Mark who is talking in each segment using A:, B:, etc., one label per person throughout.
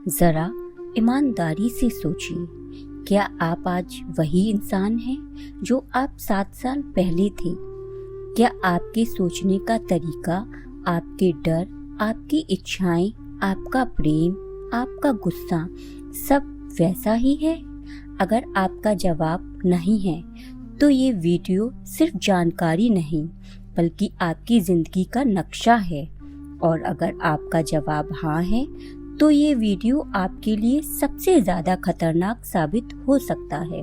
A: जरा ईमानदारी से सोचिए, क्या आप आज वही इंसान हैं जो आप 7 साल पहले थे? क्या आपके सोचने का तरीका, आपके डर, आपकी इच्छाएं, आपका प्रेम, आपका गुस्सा सब वैसा ही है? अगर आपका जवाब नहीं है तो ये वीडियो सिर्फ जानकारी नहीं बल्कि आपकी जिंदगी का नक्शा है। और अगर आपका जवाब हाँ है तो ये वीडियो आपके लिए सबसे ज़्यादा खतरनाक साबित हो सकता है,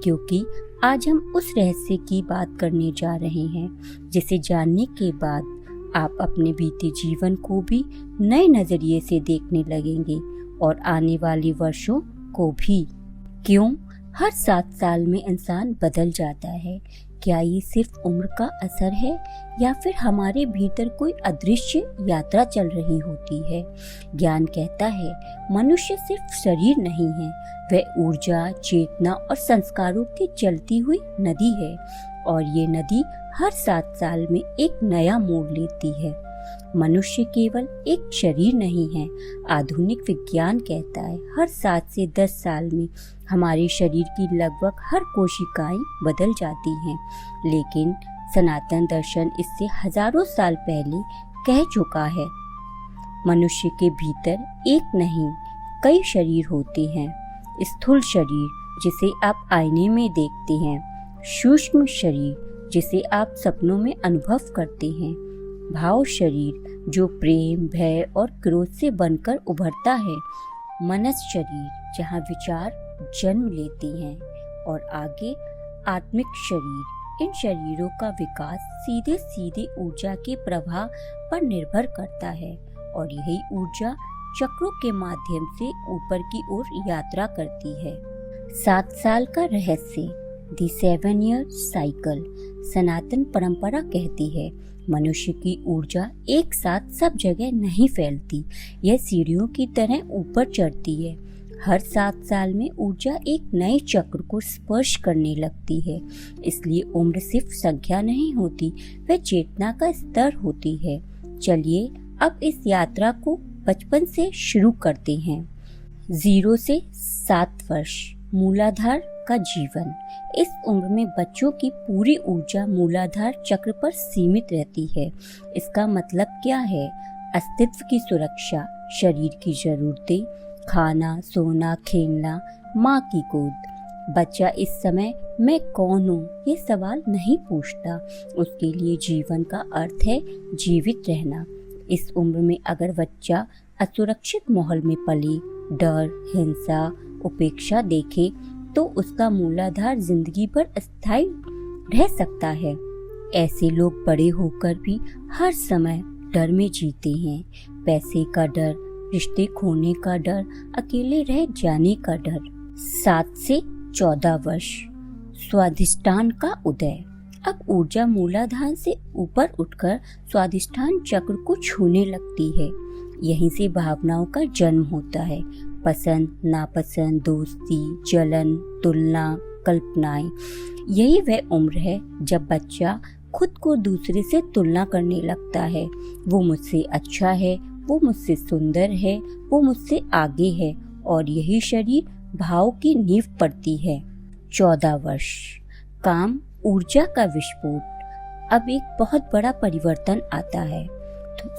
A: क्योंकि आज हम उस रहस्य की बात करने जा रहे हैं जिसे जानने के बाद आप अपने बीते जीवन को भी नए नज़रिए से देखने लगेंगे और आने वाले वर्षों को भी। क्यों हर 7 साल में इंसान बदल जाता है? क्या ये सिर्फ उम्र का असर है या फिर हमारे भीतर कोई अदृश्य यात्रा चल रही होती है? ज्ञान कहता है मनुष्य सिर्फ शरीर नहीं है, वह ऊर्जा, चेतना और संस्कारों की चलती हुई नदी है, और ये नदी हर 7 साल में एक नया मोड़ लेती है। मनुष्य केवल एक शरीर नहीं है। आधुनिक विज्ञान कहता है हर 7 से 10 साल में हमारे शरीर की लगभग हर कोशिकाएं बदल जाती हैं, लेकिन सनातन दर्शन इससे हजारों साल पहले कह चुका है मनुष्य के भीतर एक नहीं कई शरीर होते हैं। स्थूल शरीर जिसे आप आईने में देखते हैं, सूक्ष्म शरीर जिसे आप सपनों में अनुभव करते हैं, भाव शरीर जो प्रेम, भय और क्रोध से बनकर उभरता है, मनस शरीर जहाँ विचार जन्म लेते हैं, और आगे आत्मिक शरीर। इन शरीरों का विकास सीधे सीधे ऊर्जा के प्रवाह पर निर्भर करता है, और यही ऊर्जा चक्रों के माध्यम से ऊपर की ओर यात्रा करती है। 7 साल का रहस्य, द 7 ईयर साइकिल। सनातन परंपरा कहती है मनुष्य की ऊर्जा एक साथ सब जगह नहीं फैलती, यह सीढ़ियों की तरह ऊपर चढ़ती है। हर 7 साल में ऊर्जा एक नए चक्र को स्पर्श करने लगती है। इसलिए उम्र सिर्फ संख्या नहीं होती, वह चेतना का स्तर होती है। चलिए अब इस यात्रा को बचपन से शुरू करते हैं। 0 से 7 वर्ष, मूलाधार का जीवन। इस उम्र में बच्चों की पूरी ऊर्जा मूलाधार चक्र पर सीमित रहती है। इसका मतलब क्या है? अस्तित्व की सुरक्षा, शरीर की जरूरतें, खाना, सोना, खेलना, माँ की गोद। बच्चा इस समय मैं कौन हूँ ये सवाल नहीं पूछता। उसके लिए जीवन का अर्थ है जीवित रहना। इस उम्र में अगर बच्चा असुरक्षित माहौल में पले, डर, हिंसा, उपेक्षा देखे तो उसका मूलाधार जिंदगी भर अस्थायी रह सकता है। ऐसे लोग बड़े होकर भी हर समय डर में जीते हैं। पैसे का डर, रिश्ते खोने का डर, अकेले रह जाने का डर। 7 से 14 वर्ष, स्वाधिष्ठान का उदय। अब ऊर्जा मूलाधार से ऊपर उठकर स्वाधिष्ठान चक्र को छूने लगती है। यहीं से भावनाओं का जन्म होता है। पसंद, नापसंद, दोस्ती, जलन, तुलना, कल्पनाएं। यही वह उम्र है जब बच्चा खुद को दूसरे से तुलना करने लगता है। वो मुझसे अच्छा है, वो मुझसे सुंदर है, वो मुझसे आगे है, और यही शरीर भाव की नींव पड़ती है। 14 वर्ष, काम, ऊर्जा का विस्फोट। अब एक बहुत बड़ा परिवर्तन आता है।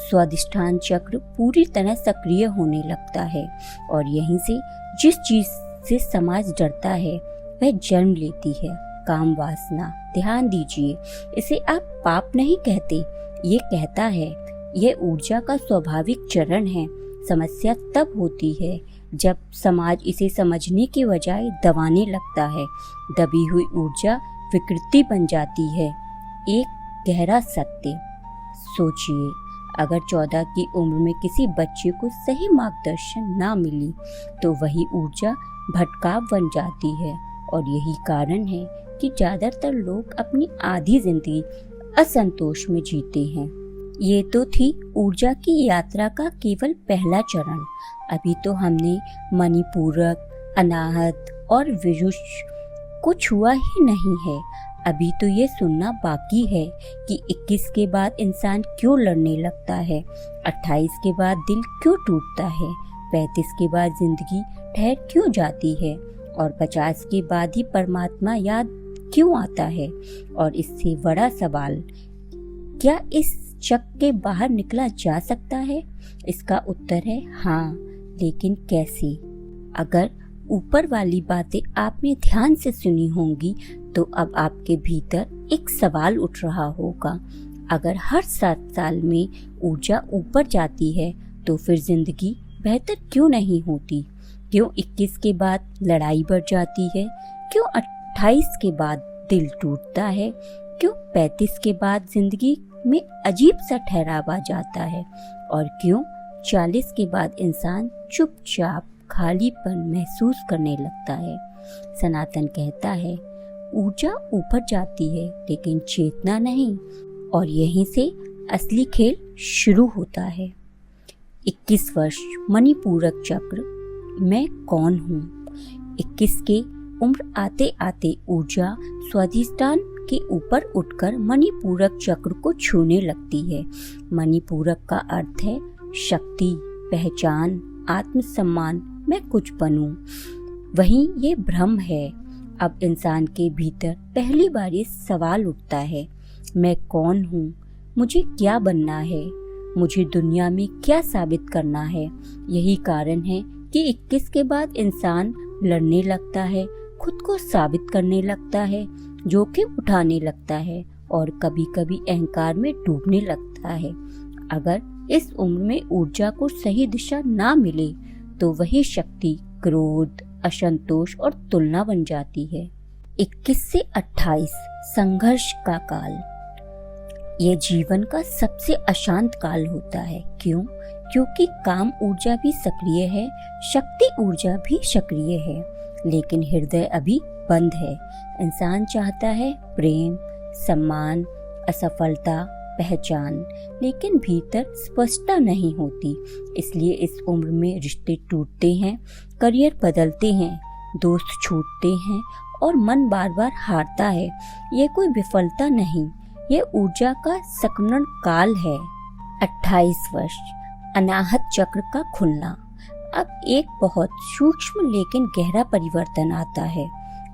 A: स्वाधिष्ठान चक्र पूरी तरह सक्रिय होने लगता है, और यहीं से जिस चीज से समाज डरता है वह जन्म लेती है, काम वासना। ध्यान दीजिए, इसे आप पाप नहीं कहते, ये कहता है यह ऊर्जा का स्वाभाविक चरण है। समस्या तब होती है जब समाज इसे समझने के बजाय दबाने लगता है। दबी हुई ऊर्जा विकृति बन जाती है। एक गहरा सत्य, सोचिए, अगर 14 की उम्र में किसी बच्चे को सही मार्गदर्शन ना मिली तो वही ऊर्जा भटकाव बन जाती है, और यही कारण है कि ज्यादातर लोग अपनी आधी जिंदगी असंतोष में जीते हैं। ये तो थी ऊर्जा की यात्रा का केवल पहला चरण। अभी तो हमने मणिपूरक, अनाहत और विजुष को छुआ ही नहीं है। अभी तो ये सुनना बाकी है कि 21 के बाद इंसान क्यों लड़ने लगता है, 28 के बाद दिल क्यों टूटता है, 35 के बाद जिंदगी ठहर क्यों जाती है और 50 के बाद ही परमात्मा याद क्यों आता है? और इससे बड़ा सवाल, क्या इस चक्र के बाहर निकला जा सकता है? इसका उत्तर है हाँ, लेकिन कैसे? अगर ऊपर वाली बातें आपने ध्यान से सुनी होंगी तो अब आपके भीतर एक सवाल उठ रहा होगा, अगर हर 7 साल में ऊर्जा ऊपर जाती है तो फिर जिंदगी बेहतर क्यों नहीं होती? क्यों 21 के बाद लड़ाई बढ़ जाती है? क्यों 28 के बाद दिल टूटता है? क्यों 35 के बाद जिंदगी में अजीब सा ठहराव आ जाता है? और क्यों 40 के बाद इंसान चुपचाप खालीपन महसूस करने लगता है? सनातन कहता है ऊर्जा ऊपर जाती है लेकिन चेतना नहीं, और यहीं से असली खेल शुरू होता है। 21 वर्ष मणिपूरक चक्र, मैं कौन हूँ? 21 के उम्र आते आते ऊर्जा स्वाधिष्ठान के ऊपर उठकर मणिपूरक चक्र को छूने लगती है। मणिपूरक का अर्थ है शक्ति, पहचान, आत्मसम्मान, मैं कुछ बनूं। वहीं ये भ्रम है। अब इंसान के भीतर पहली बार ये सवाल उठता है, मैं कौन हूँ? मुझे क्या बनना है? मुझे दुनिया में क्या साबित करना है? यही कारण है कि 21 के बाद इंसान लड़ने लगता है, खुद को साबित करने लगता है, जोखिम उठाने लगता है और कभी कभी अहंकार में डूबने लगता है। अगर इस उम्र में ऊर्जा को सही दिशा ना मिले तो वही शक्ति क्रोध, असंतोष और तुलना बन जाती है। 21 से 28 संघर्ष का काल, यह जीवन का सबसे अशांत काल होता है। क्यों? क्योंकि काम ऊर्जा भी सक्रिय है, शक्ति ऊर्जा भी सक्रिय है, लेकिन हृदय अभी बंद है। इंसान चाहता है प्रेम, सम्मान, असफलता, पहचान, लेकिन भीतर स्पष्टता नहीं होती। इसलिए इस उम्र में रिश्ते टूटते हैं, करियर बदलते हैं, दोस्त छूटते हैं और मन बार बार हारता है। ये कोई विफलता नहीं, ये ऊर्जा का संक्रमण काल है। 28 वर्ष अनाहत चक्र का खुलना। अब एक बहुत सूक्ष्म लेकिन गहरा परिवर्तन आता है।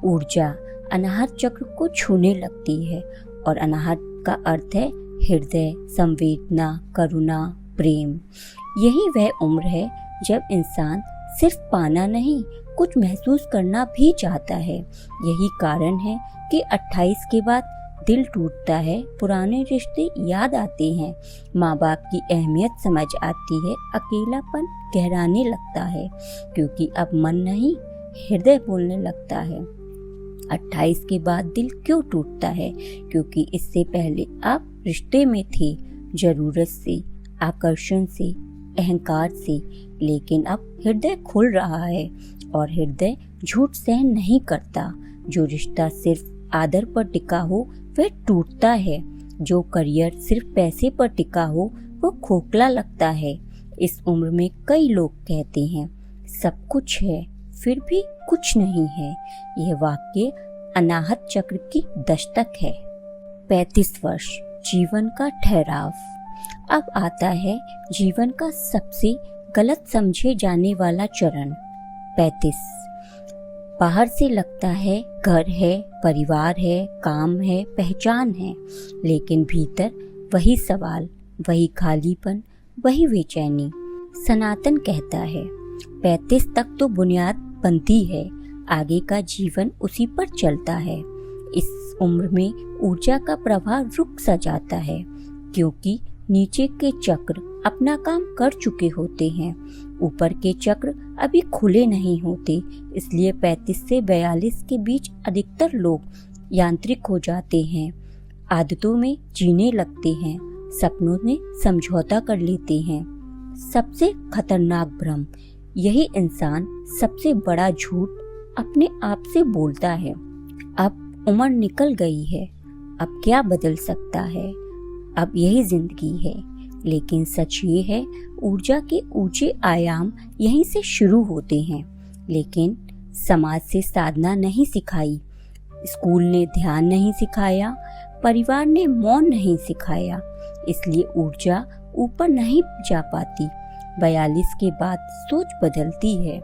A: ऊर्जा अनाहत चक्र को छूने लगती है और अनाहत का अर्थ है हृदय, संवेदना, करुणा, प्रेम। यही वह उम्र है जब इंसान सिर्फ पाना नहीं, कुछ महसूस करना भी चाहता है। यही कारण है कि 28 के बाद दिल टूटता है, पुराने रिश्ते याद आते हैं, माँ बाप की अहमियत समझ आती है, अकेलापन गहराने लगता है, क्योंकि अब मन नहीं हृदय बोलने लगता है। 28 के बाद दिल क्यों टूटता है? क्योंकि इससे पहले आप रिश्ते में थे, जरूरत से, आकर्षण से, अहंकार से, लेकिन अब हृदय खुल रहा है और हृदय झूठ सहन नहीं करता। जो रिश्ता सिर्फ आदर पर टिका हो वह टूटता है, जो करियर सिर्फ पैसे पर टिका हो वो खोखला लगता है। इस उम्र में कई लोग कहते हैं सब कुछ है फिर भी कुछ नहीं है। यह वाक्य अनाहत चक्र की दस्तक है। 35 वर्ष जीवन का ठहराव। अब आता है जीवन का सबसे गलत समझे जाने वाला चरण। 35 बाहर से लगता है घर है, परिवार है, काम है, पहचान है, लेकिन भीतर वही सवाल, वही खालीपन, वही बेचैनी। सनातन कहता है 35 तक तो बुनियाद बनती है, आगे का जीवन उसी पर चलता है। इस उम्र में ऊर्जा का प्रवाह रुक सा जाता है, क्योंकि नीचे के चक्र अपना काम कर चुके होते हैं, ऊपर के चक्र अभी खुले नहीं होते। इसलिए 35 से 42 के बीच अधिकतर लोग यांत्रिक हो जाते हैं, आदतों में जीने लगते हैं, सपनों में समझौता कर लेते हैं। सबसे खतरनाक भ्रम, यही इंसान सबसे बड़ा झूठ अपने आप से बोलता है। अब उम्र निकल गई है, अब क्या बदल सकता है, अब यही जिंदगी है। लेकिन सच ये है ऊर्जा के ऊंचे आयाम यहीं से शुरू होते हैं। लेकिन समाज से साधना नहीं सिखाई, स्कूल ने ध्यान नहीं सिखाया, परिवार ने मौन नहीं सिखाया, इसलिए ऊर्जा ऊपर नहीं जा पाती। 42 के बाद सोच बदलती है।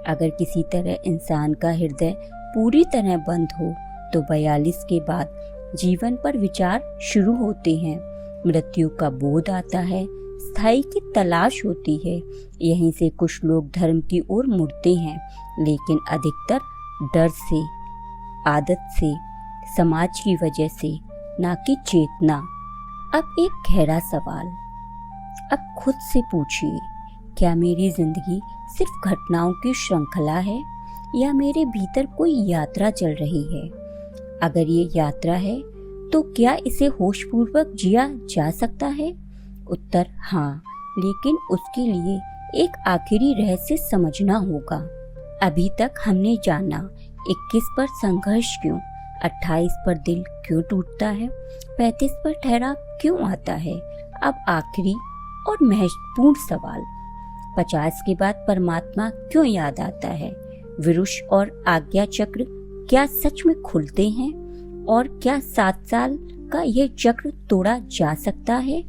A: अगर किसी तरह इंसान का हृदय पूरी तरह बंद हो तो 42 के बाद जीवन पर विचार शुरू होते हैं। मृत्यु का बोध आता है, स्थाई की तलाश होती है। यहीं से कुछ लोग धर्म की ओर मुड़ते हैं, लेकिन अधिकतर डर से, आदत से, समाज की वजह से, ना कि चेतना। अब एक गहरा सवाल, अब खुद से पूछिए, क्या मेरी जिंदगी सिर्फ घटनाओं की श्रृंखला है या मेरे भीतर कोई यात्रा चल रही है? अगर ये यात्रा है तो क्या इसे होशपूर्वक जिया जा सकता है? उत्तर हाँ, लेकिन उसके लिए एक आखिरी रहस्य समझना होगा। अभी तक हमने जाना 21 पर संघर्ष क्यों, 28 पर दिल क्यों टूटता है, 35 पर ठहराव क्यों आता है। अब आखिरी और महत्वपूर्ण सवाल, 50 के बाद परमात्मा क्यों याद आता है? विरुष और आज्ञा चक्र क्या सच में खुलते हैं? और क्या 7 साल का यह चक्र तोड़ा जा सकता है?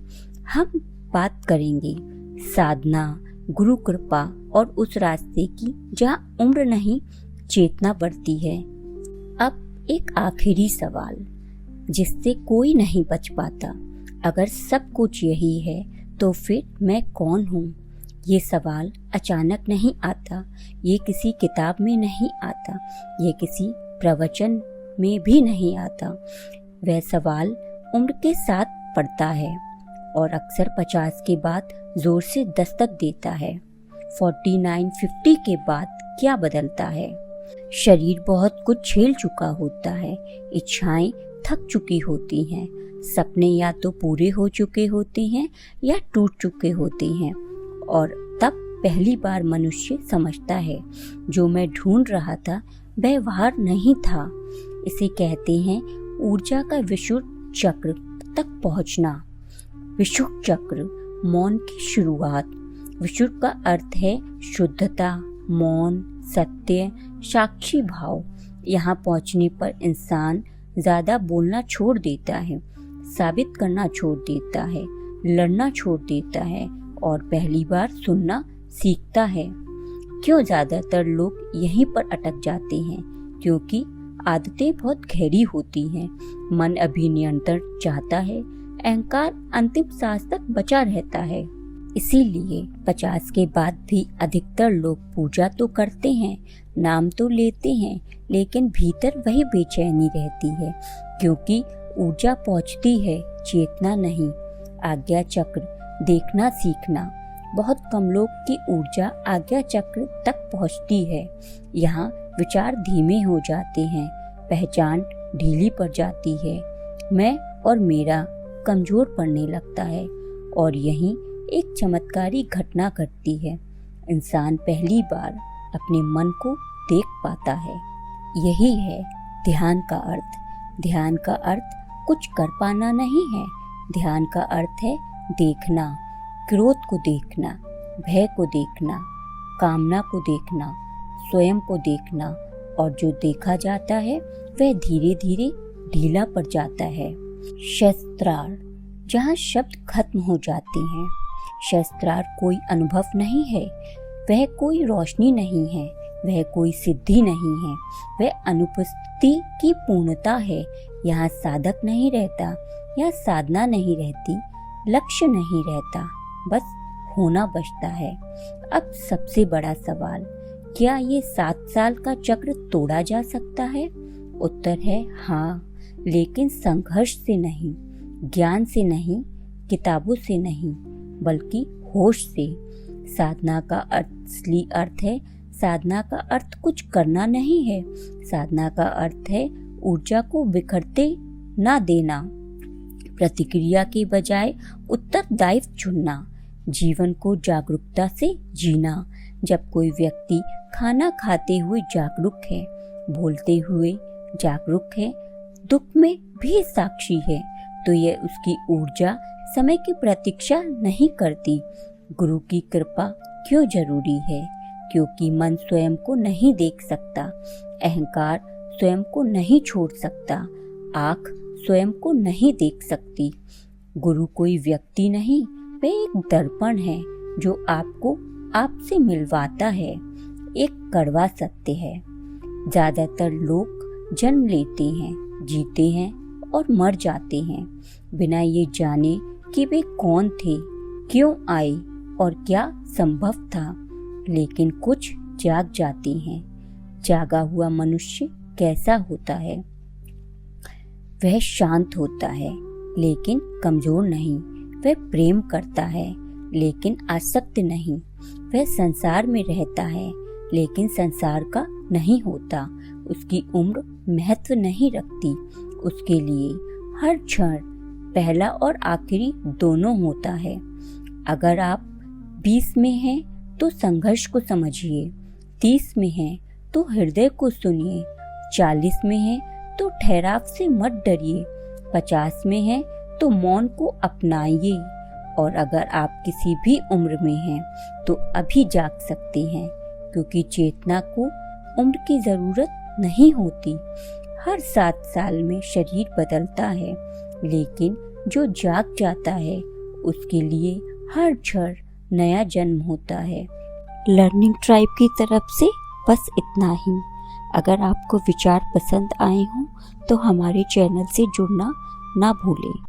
A: हम बात करेंगे साधना, गुरु कृपा और उस रास्ते की जहाँ उम्र नहीं चेतना बढ़ती है। अब एक आखिरी सवाल जिससे कोई नहीं बच पाता, अगर सब कुछ यही है तो फिर मैं कौन हूँ? ये सवाल अचानक नहीं आता, ये किसी किताब में नहीं आता, ये किसी प्रवचन में भी नहीं आता। वह सवाल उम्र के साथ बढ़ता है और अक्सर 50 के बाद जोर से दस्तक देता है। 49-50 के बाद क्या बदलता है? शरीर बहुत कुछ झेल चुका होता है, इच्छाएं थक चुकी होती हैं, सपने या तो पूरे हो चुके होते हैं या टूट चुके होते हैं, और तब पहली बार मनुष्य समझता है जो मैं ढूंढ रहा था वह बाहर नहीं था। इसे कहते हैं ऊर्जा का विशुद्ध चक्र तक पहुंचना। विशुद्ध चक्र, मौन की शुरुआत। विशुद्ध का अर्थ है शुद्धता, मौन, सत्य, साक्षी भाव। यहाँ पहुंचने पर इंसान ज्यादा बोलना छोड़ देता है, साबित करना छोड़ देता है, लड़ना छोड़ देता है और पहली बार सुनना सीखता है। क्यों ज्यादातर लोग यहीं पर अटक जाते हैं? क्योंकि आदतें बहुत गहरी होती हैं। मन अभी नियंत्रण चाहता है, अहंकार अंतिम सांस तक बचा रहता है। इसीलिए 50 के बाद भी अधिकतर लोग पूजा तो करते हैं, नाम तो लेते हैं, लेकिन भीतर वही बेचैनी रहती है, क्योंकि ऊर्जा पहुंचती है, चेतना नहीं। आज्ञा चक्र, देखना सीखना। बहुत कम लोग की ऊर्जा आज्ञा चक्र तक पहुंचती है। यहाँ विचार धीमे हो जाते हैं, पहचान ढीली पड़ जाती है, मैं और मेरा कमजोर पड़ने लगता है, और यहीं एक चमत्कारी घटना घटती है। इंसान पहली बार अपने मन को देख पाता है। यही है ध्यान का अर्थ। ध्यान का अर्थ कुछ कर पाना नहीं है, ध्यान का अर्थ है देखना, क्रोध को देखना, भय को देखना, कामना को देखना, स्वयं को देखना, और जो देखा जाता है वह धीरे धीरे ढीला पड़ जाता है। शस्त्रार, जहाँ शब्द खत्म हो जाते हैं। शस्त्रार कोई अनुभव नहीं है, वह कोई रोशनी नहीं है, वह कोई सिद्धि नहीं है, वह अनुपस्थिति की पूर्णता है। यहाँ साधक नहीं रहता, यहाँ साधना नहीं रहती, लक्ष्य नहीं रहता, बस होना बचता है। अब सबसे बड़ा सवाल, क्या ये 7 साल का चक्र तोड़ा जा सकता है? उत्तर है हाँ, लेकिन संघर्ष से नहीं, ज्ञान से नहीं, किताबों से नहीं, बल्कि होश से। साधना का असली अर्थ है, साधना का अर्थ कुछ करना नहीं है, साधना का अर्थ है ऊर्जा को बिखरते ना देना, प्रतिक्रिया के बजाय उत्तरदायित्व चुनना, जीवन को जागरूकता से जीना। जब कोई व्यक्ति खाना खाते हुए जागरूक है, बोलते हुए जागरूक है, दुख में भी साक्षी है, तो यह उसकी ऊर्जा समय की प्रतीक्षा नहीं करती। गुरु की कृपा क्यों जरूरी है? क्योंकि मन स्वयं को नहीं देख सकता, अहंकार स्वयं को नहीं छोड़ सकता, आँख स्वयं को नहीं देख सकती। गुरु कोई व्यक्ति नहीं, वह एक दर्पण है जो आपको आपसे मिलवाता है। एक कड़वा सत्य है, ज्यादातर लोग जन्म लेते हैं, जीते हैं और मर जाते हैं बिना ये जाने कि वे कौन थे, क्यों आए और क्या संभव था। लेकिन कुछ जाग जाते हैं। जागा हुआ मनुष्य कैसा होता है? वह शांत होता है लेकिन कमजोर नहीं। वह प्रेम करता है लेकिन आसक्त नहीं। वह संसार में रहता है लेकिन संसार का नहीं होता। उसकी उम्र महत्व नहीं रखती। उसके लिए हर क्षण पहला और आखिरी दोनों होता है। अगर आप 20 में हैं तो संघर्ष को समझिए, 30 में हैं तो हृदय को सुनिए, 40 में हैं तो ठहराव से मत डरिए, 50 में हैं तो मौन को अपनाइए। और अगर आप किसी भी उम्र में हैं तो अभी जाग सकते हैं, क्योंकि चेतना को उम्र की जरूरत नहीं होती। हर 7 साल में शरीर बदलता है, लेकिन जो जाग जाता है उसके लिए हर क्षण नया जन्म होता है। लर्निंग ट्राइब की तरफ से बस इतना ही। अगर आपको विचार पसंद आए हों तो हमारे चैनल से जुड़ना ना भूलें।